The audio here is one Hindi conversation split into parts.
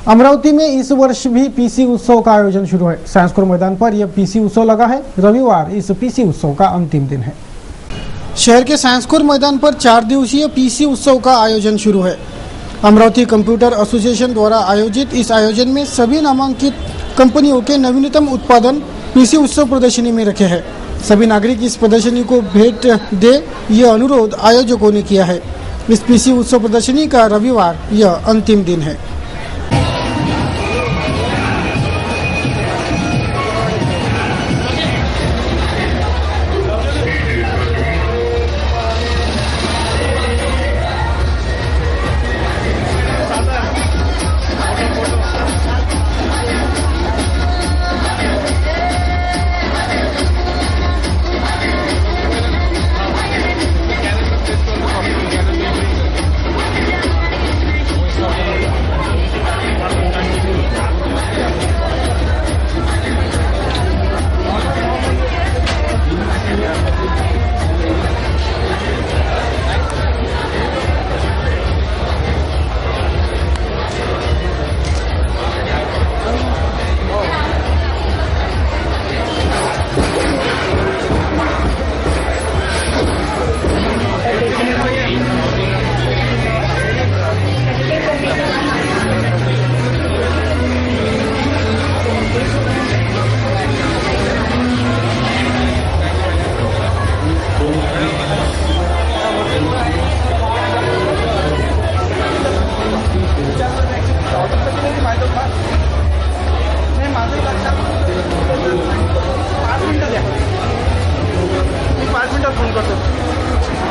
अमरावती में इस वर्ष भी पीसी उत्सव का आयोजन शुरू है। साइंसकोर मैदान पर यह पीसी उत्सव लगा है। रविवार इस पीसी उत्सव का अंतिम दिन है। शहर के साइंसकोर मैदान पर 4 दिवसीय पीसी उत्सव का आयोजन शुरू है। अमरावती कंप्यूटर एसोसिएशन द्वारा आयोजित इस आयोजन में सभी नामांकित कंपनियों के नवीनतम उत्पादन पीसी उत्सव प्रदर्शनी में रखे हैं। सभी नागरिक इस प्रदर्शनी को भेंट दे यह अनुरोध आयोजकों ने किया है। इस पीसी उत्सव प्रदर्शनी का रविवार यह अंतिम दिन है।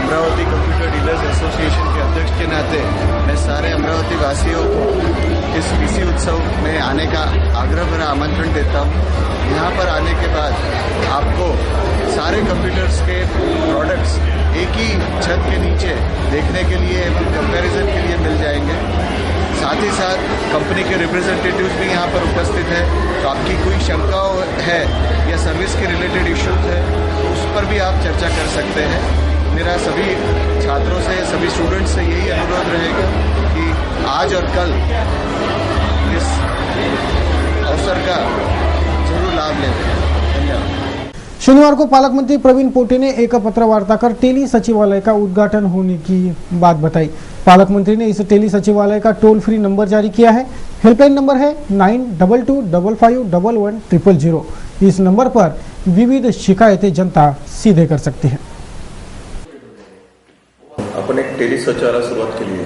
अमरावती कंप्यूटर डीलर्स एसोसिएशन के अध्यक्ष के नाते मैं सारे अमरावती वासियों को इस पीसी उत्सव में आने का आग्रह भरा आमंत्रण देता हूँ। यहाँ पर आने के बाद आपको सारे कंप्यूटर्स के प्रोडक्ट्स एक ही छत के नीचे देखने के लिए एवं कंपैरिजन के लिए मिल जाएंगे। साथ ही साथ कंपनी के रिप्रेजेंटेटिव्स भी यहाँ पर उपस्थित है। तो आपकी कोई शंका है या सर्विस के रिलेटेड इश्यूज है तो उस पर भी आप चर्चा कर सकते हैं। मेरा सभी छात्रों से, सभी स्टूडेंट्स से यही अनुरोध रहेगा कि आज और कल इस अवसर का जरूर लाभ लें। धन्यवाद। शनिवार को पालक मंत्री प्रवीण पोटे ने एक पत्र वार्ता कर टेली सचिवालय का उद्घाटन होने की बात बताई। पालक मंत्री ने इस टेली सचिवालय का टोल फ्री नंबर जारी किया है। हेल्पलाइन नंबर है 9225511000। इस नंबर पर विविध शिकायतें जनता सीधे कर सकती है। आपण एक टेली सचिवालय सुरुवात केली आहे।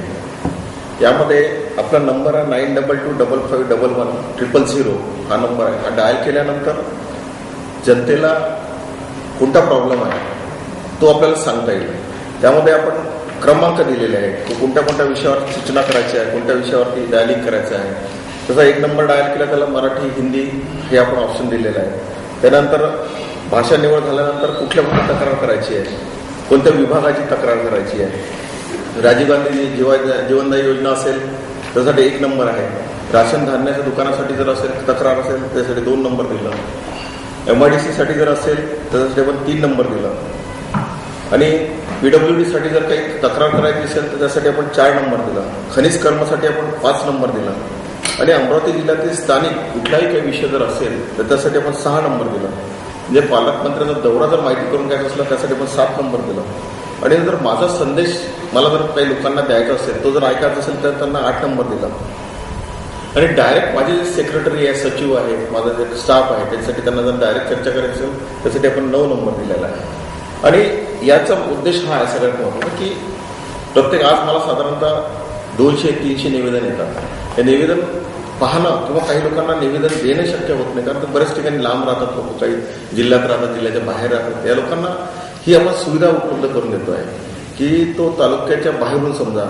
यामध्ये आपला नंबर आहे 9225511000 हा नंबर आहे। हा डायल केल्यानंतर जनतेला कोणता प्रॉब्लेम आहे तो आपल्याला सांगता येईल। त्यामध्ये आपण क्रमांक दिलेले आहेत की कोणत्या विषयावर सूचना करायची आहे, कोणत्या विषयावरती डायलिंग करायचं आहे। तसा एक नंबर डायल केला त्याला मराठी, हिंदी हे आपण ऑप्शन दिलेलं आहे। त्यानंतर भाषा निवड झाल्यानंतर कुठल्या तक्रार करायची आहे, कोणत्या विभागाची तक्रार करायची आहे। राजीव गांधी जीवनदायी योजना असेल त्यासाठी एक नंबर आहे। राशन धान्याच्या दुकानासाठी जर असेल तक्रार असेल त्यासाठी 2 नंबर दिला। MIDC साठी जर असेल त्यासाठी पण 3 नंबर दिला आणि PWD साठी जर काही तक्रार करायची असेल तर त्यासाठी आपण 4 नंबर दिला। खनिज कर्मासाठी आपण 5 नंबर दिला आणि अमरावती जिल्ह्यातील स्थानिक कुठलाही काही विषय जर असेल तर त्यासाठी आपण 6 नंबर दिला। म्हणजे पालकमंत्र्यांचा दौरा जर माहिती करून घ्यायचा असला त्यासाठी आपण 7 नंबर दिला आणि जर माझा संदेश मला जर काही लोकांना द्यायचा असेल तो जर ऐकायचा असेल तर त्यांना 8 नंबर दिला आणि डायरेक्ट माझे जे सेक्रेटरी आहे, सचिव आहे, माझा जे स्टाफ आहे त्यासाठी त्यांना जर डायरेक्ट चर्चा करायची असेल त्यासाठी आपण 9 नंबर दिलेला आहे। आणि याचा उद्देश हा आहे सगळ्यात महत्त्वाचा की प्रत्येक आज मला साधारणतः 200-300 निवेदन येतात। हे निवेदन पाहणं किंवा काही लोकांना निवेदन देणं शक्य होत नाही कारण बऱ्याच ठिकाणी लांब राहतात लोक, काही जिल्ह्यात राहतात, जिल्ह्याच्या बाहेर राहतात। या लोकांना ही आपण सुविधा उपलब्ध करून देतो आहे की तो तालुक्याच्या बाहेरून समजा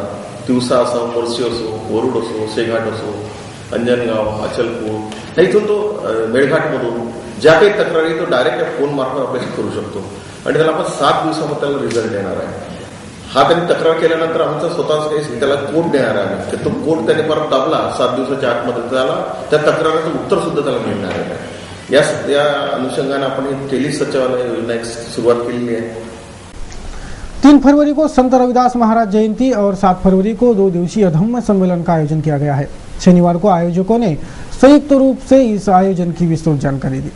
तिवसा असो, मोर्शी असो, वरुड असो, शेघाट असो, अंजनगाव, अचलपूर इथून तो मेळघाटमधून ज्या काही तक्रारी तो डायरेक्ट फोन मार्फत आपल्याशी करू शकतो आणि त्याला आपण 7 दिवसामध्ये त्याला रिझल्ट देणार आहे। हा त्यांनी तक्रार केल्यानंतर आमचा स्वतःच काही त्याला कोड देणार आहे की तो कोड त्याने परत दाबला 7 दिवसाच्या आतमध्ये त्याला त्या तक्राराचं उत्तर सुद्धा त्याला मिळणार आहे। या अनुषंगाने आपण ही टेली सचिवालय योजना एक सुरुवात केलेली आहे। 3 फरवरी को संत रविदास महाराज जयंती और 7 फरवरी को 2 दिवसीय धम्म सम्मेलन का आयोजन किया गया है। शनिवार को आयोजकों ने संयुक्त रूप से इस आयोजन की विस्तृत जानकारी दी।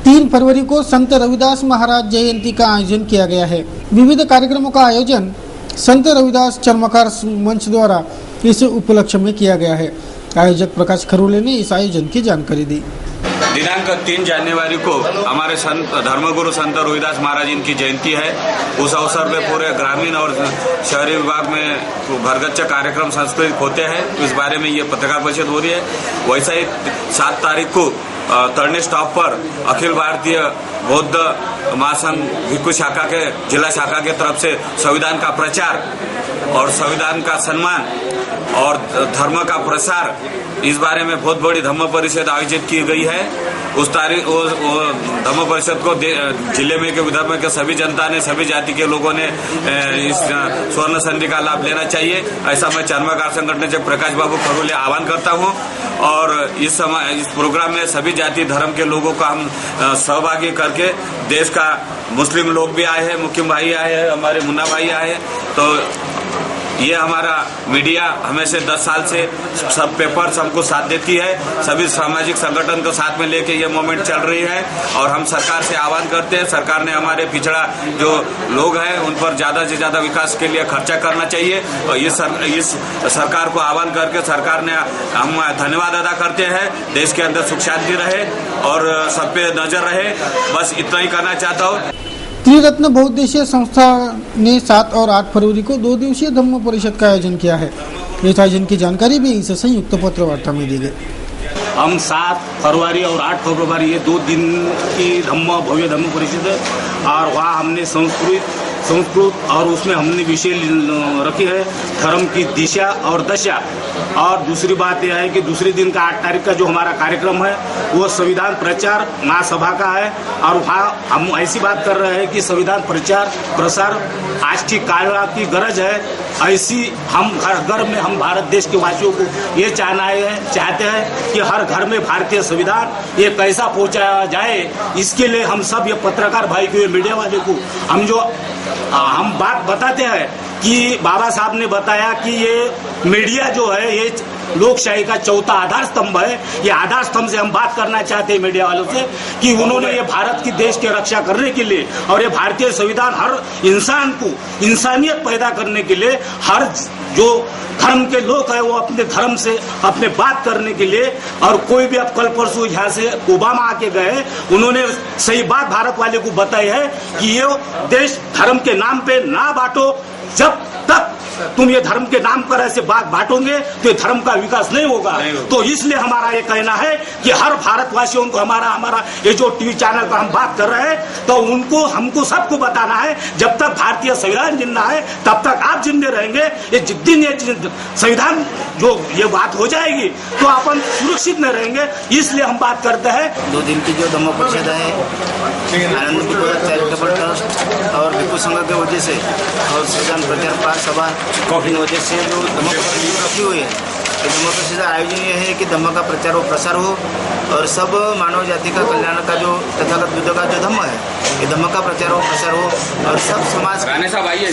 3 फरवरी को संत रविदास महाराज जयंती का आयोजन किया गया है। विविध कार्यक्रमों का आयोजन संत रविदास चर्मकार मंच द्वारा इस उपलक्ष्य में किया गया है। आयोजक प्रकाश खरोले ने इस आयोजन की जानकारी दी। दिनांक 3 जनवरी को हमारे संत धर्मगुरु संत रविदास महाराज इनकी जयंती है। उस अवसर पे पूरे ग्रामीण और शहरी विभाग में भरगच्च कार्यक्रम सांस्कृतिक होते हैं। इस बारे में ये पत्रकार परिषद हो रही है। वैसा ही 7 तारीख को तर्नी स्टॉप पर अखिल भारतीय बौद्ध महासंघ भिक्खु शाखा के जिला शाखा के तरफ से संविधान का प्रचार और संविधान का सम्मान और धर्म का प्रसार, इस बारे में बहुत बड़ी धम्म परिषद आयोजित की गई है। उस तारीख धम्म परिषद को जिले में के विदर्भ में के सभी जनता ने, सभी जाति के लोगों ने इस स्वर्ण संधि का लाभ लेना चाहिए, ऐसा मैं चर्मकार संगठन से प्रकाश बाबू खरोले आह्वान करता हूं। और इस प्रोग्राम में सभी जाति धर्म के लोगों को हम सहभागी करके देश का मुस्लिम लोग भी आए हैं, मुकिम भाई आए हैं, हमारे मुन्ना भाई आए हैं। तो ये हमारा मीडिया हमेशा 10 साल से सब पेपर्स हमको साथ देती है, सभी सामाजिक संगठन को साथ में लेके ये मूवमेंट चल रही है। और हम सरकार से आह्वान करते हैं, सरकार ने हमारे पिछड़ा जो लोग हैं उन पर ज्यादा से ज्यादा विकास के लिए खर्चा करना चाहिए। और इस सरकार को आह्वान करके सरकार ने हम धन्यवाद अदा करते हैं। देश के अंदर सुख शांति रहे और सब पे नजर रहे, बस इतना ही करना चाहता हूँ। त्रिरत्न बहुउद्देशीय संस्था ने 7 और 8 फरवरी को 2 दिवसीय धम्म परिषद का आयोजन किया है। इस आयोजन की जानकारी भी इस संयुक्त पत्र वार्ता में दी गई। हम 7 फरवरी और 8 फरवरी ये 2 दिन की भव्य धम्म परिषद है और वहाँ हमने संस्कृत और उसमें हमने विषय रखे है धर्म की दिशा और दशा। और दूसरी बात यह है कि दूसरे दिन का 8 तारीख का जो हमारा कार्यक्रम है वो संविधान प्रचार महासभा का है। और वहाँ हम ऐसी बात कर रहे हैं कि संविधान प्रचार प्रसार आज की काल की गरज है। ऐसी हम हर घर में हम भारत देश के वासियों को ये चाहते हैं कि हर घर में भारतीय संविधान ये कैसा पहुँचाया जाए, इसके लिए हम सब ये पत्रकार भाई को, ये मीडिया वाले को हम बात बताते हैं कि बाबा साहब ने बताया कि ये मीडिया जो है ये लोकशाही का चौथा आधार स्तंभ है। ये आधार स्तंभ से हम बात करना चाहते हैं मीडिया वालों से कि उन्होंने ये भारत की देश की रक्षा करने के लिए और ये भारतीय संविधान हर इंसान को इंसानियत पैदा करने के लिए हर जो धर्म के लोग हैं वो अपने धर्म से अपने बात करने के लिए। और कोई भी अब कल परसों यहाँ से ओबामा आके गए, उन्होंने सही बात भारत वाले को बताई है कि ये देश धर्म के नाम पे ना बांटो। जब तक तुम ये धर्म के नाम पर ऐसे बात बांटोगे तो ये धर्म का विकास नहीं होगा। तो इसलिए हमारा ये कहना है कि हर भारतवासियों को हमारा ये जो टीवी चैनल पर हम बात कर रहे हैं तो उनको हमको सबको बताना है, जब तक भारतीय संविधान जिंदा है तब तक आप जिंदे रहेंगे। ये जिस दिन ये संविधान जो ये बात हो जाएगी तो अपन सुरक्षित न रहेंगे। इसलिए हम बात करते हैं 2 दिन की जो धम्म परिषद है आनंदपुर चैरिटेबल ट्रस्ट और भिक्खु संघ के वजह से और संविधान प्रचार सभा इन वजह से जो धम्म परिषद रखी हुई है, धम्म परिषद आयोजन ये है कि धम्म का प्रचार और प्रसार हो और सब मानव जाति का कल्याण का जो तथागत बुद्ध का जो धम्म है ये धम्म का प्रचार और प्रसार हो और सब समाज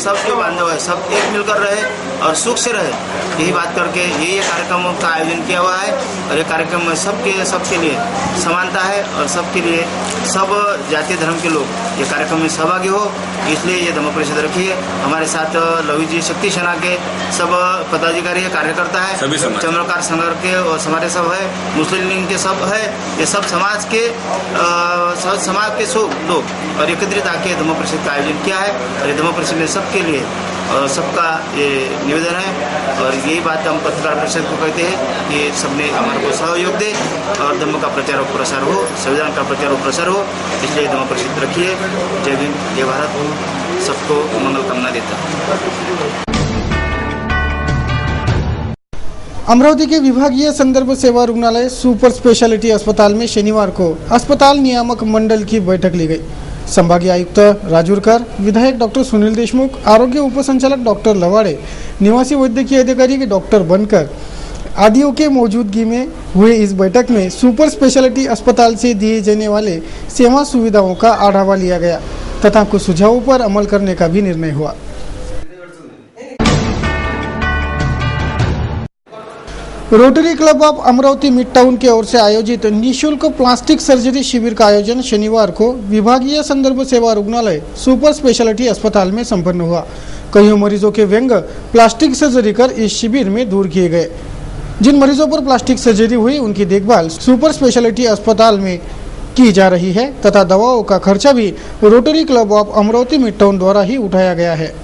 सब जो बांधव है सब एक मिलकर रहे और सुख से रहे। यही बात करके ये कार्यक्रमों का आयोजन किया हुआ है। और ये कार्यक्रम में सबके लिए समानता है और सबके लिए सब जातीय धर्म के लोग ये कार्यक्रम में सहभागी हो, इसलिए ये धम्म परिषद रखी है। हमारे साथ लवी जी शक्ति सेना के सब पदाधिकारी है, कार्यकर्ता है, चमरकार संघ के और हमारे सब है, मुस्लिम लीग के सब है, ये सब समाज के सब लोग और एकत्रित आके धम्म परिषद का आयोजन किया है। और ये धम्म परिषद में सबके लिए और सबका ये निवेदन है और यही बात हम पत्रकार परिषद को कहते हैं कि सबने हमारे को सहयोग दे और धम्म का प्रचार और प्रसार हो, संविधान का प्रचार और प्रसार हो, इसलिए धम्म परिषद रखिए। जय भीम, जय भारत, सबको मंगल कामना देता हूँ। अमरावती के विभागीय संदर्भ सेवा रुग्णालय सुपर स्पेशलिटी अस्पताल में शनिवार को अस्पताल नियामक मंडल की बैठक ली गई। संभागीय आयुक्त राजूरकर, विधायक डॉक्टर सुनील देशमुख, आरोग्य उपसंचालक डॉक्टर लवाड़े, निवासी वैद्यकीय अधिकारी डॉक्टर बनकर आदियों के मौजूदगी में हुए इस बैठक में सुपर स्पेशलिटी अस्पताल से दिए जाने वाले सेवा सुविधाओं का आढावा लिया गया तथा कुछ सुझावों पर अमल करने का भी निर्णय हुआ। Rotary club of Amravati mid town की ओर से आयोजित निःशुल्क प्लास्टिक सर्जरी शिविर का आयोजन शनिवार को विभागीय संदर्भ सेवा रुग्णालय सुपर स्पेशलिटी अस्पताल में संपन्न हुआ। कईयों मरीजों के व्यंग प्लास्टिक सर्जरी कर इस शिविर में दूर किए गए। जिन मरीजों पर प्लास्टिक सर्जरी हुई उनकी देखभाल सुपर स्पेशलिटी अस्पताल में की जा रही है तथा दवाओं का खर्चा भी rotary club of Amravati mid town द्वारा ही उठाया गया है।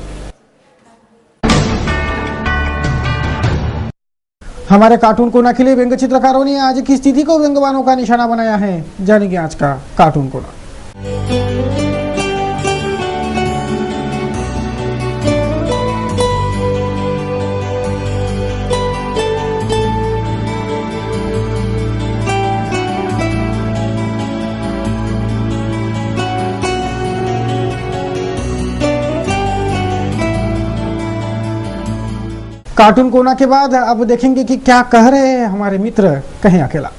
हमारे कार्टून कोना के लिए व्यंग्य चित्रकारों ने आज की स्थिति को व्यंग्यवानों का निशाना बनाया है। जानेंगे आज का कार्टून कोना। कार्टून कोना के बाद अब देखेंगे कि क्या कह रहे हैं हमारे मित्र कहीं अकेला।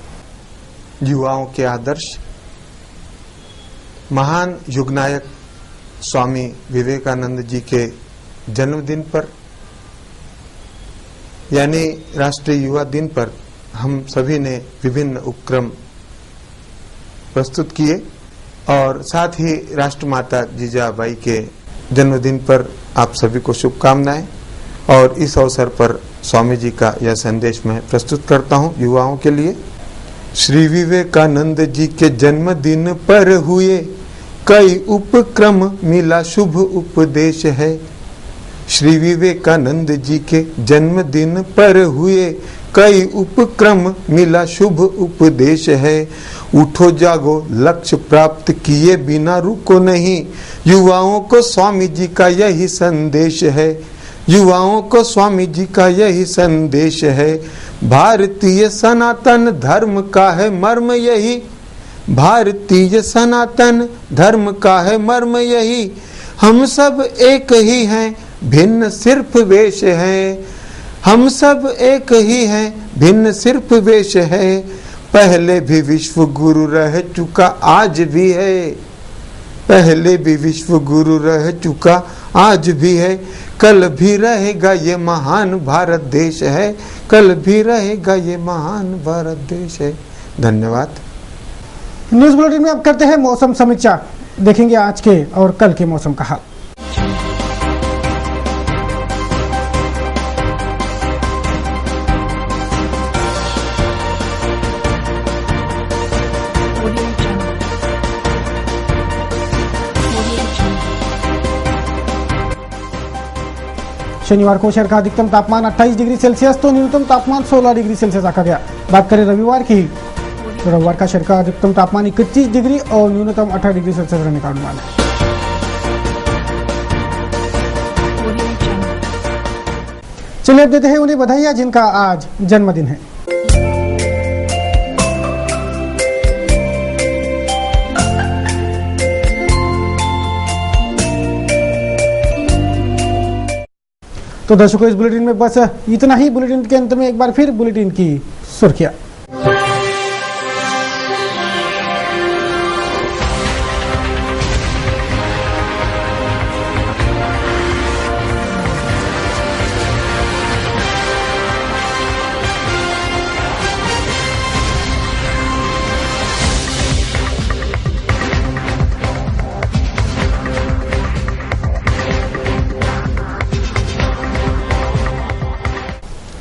युवाओं के आदर्श महान युगनायक स्वामी विवेकानंद जी के जन्मदिन पर यानी राष्ट्रीय युवा दिन पर हम सभी ने विभिन्न उपक्रम प्रस्तुत किए और साथ ही राष्ट्रमाता जीजाबाई के जन्मदिन पर आप सभी को शुभकामनाएं। और इस अवसर पर स्वामी जी का यह संदेश मैं प्रस्तुत करता हूं युवाओं के लिए। श्री विवेकानंद जी के जन्मदिन पर हुए कई उपक्रम मिला शुभ उपदेश है। श्री विवेकानंद जी के जन्मदिन पर हुए कई उपक्रम मिला शुभ उपदेश है। उठो जागो लक्ष्य प्राप्त किए बिना रुको नहीं, युवाओं को स्वामी जी का यही संदेश है। युवाओं को स्वामी जी का यही संदेश है। भारतीय सनातन धर्म का है मर्म यही, भारतीय सनातन धर्म का है मर्म यही। हम सब एक ही हैं भिन्न सिर्फ वेश है, हम सब एक ही हैं भिन्न सिर्फ वेश है। पहले भी विश्व गुरु रह चुका आज भी है, पहले भी विश्व गुरु रह चुका आज भी है। कल भी रहेगा ये महान भारत देश है, कल भी रहेगा ये महान भारत देश है। धन्यवाद। न्यूज बुलेटिन में अब करते हैं मौसम समीक्षा। देखेंगे आज के और कल के मौसम का हाल। शनिवार को शहर का अधिकतम तापमान 28 डिग्री सेल्सियस तो न्यूनतम तापमान 16 डिग्री सेल्सियस रखा गया। बात करें रविवार की, तो रविवार का शहर का अधिकतम तापमान 31 डिग्री और न्यूनतम 18 डिग्री सेल्सियस रहने का अनुमान है। चलिए अब देते हैं उन्हें बधाइयां जिनका आज जन्मदिन है। तो दर्शकों इस बुलेटिन में बस इतना ही। बुलेटिन के अंत में एक बार फिर बुलेटिन की सुर्खियां।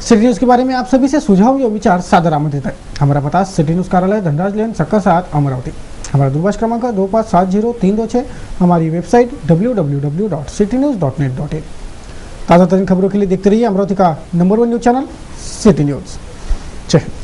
सिटी न्यूज के बारे में आप सभी से सुझाव या विचार सादर आमंत्रित है। हमारा पता सिटी न्यूज कार्यालय धनराज लेन सक्का 7 अमरावती। हमारा दूरभाष क्रमांक 2570-326। हमारी वेबसाइट www.citynews.net.in। ताज़ा तरीन खबरों के लिए देखते रहिए अमरावती का number 1 news channel city news. जय हिंद।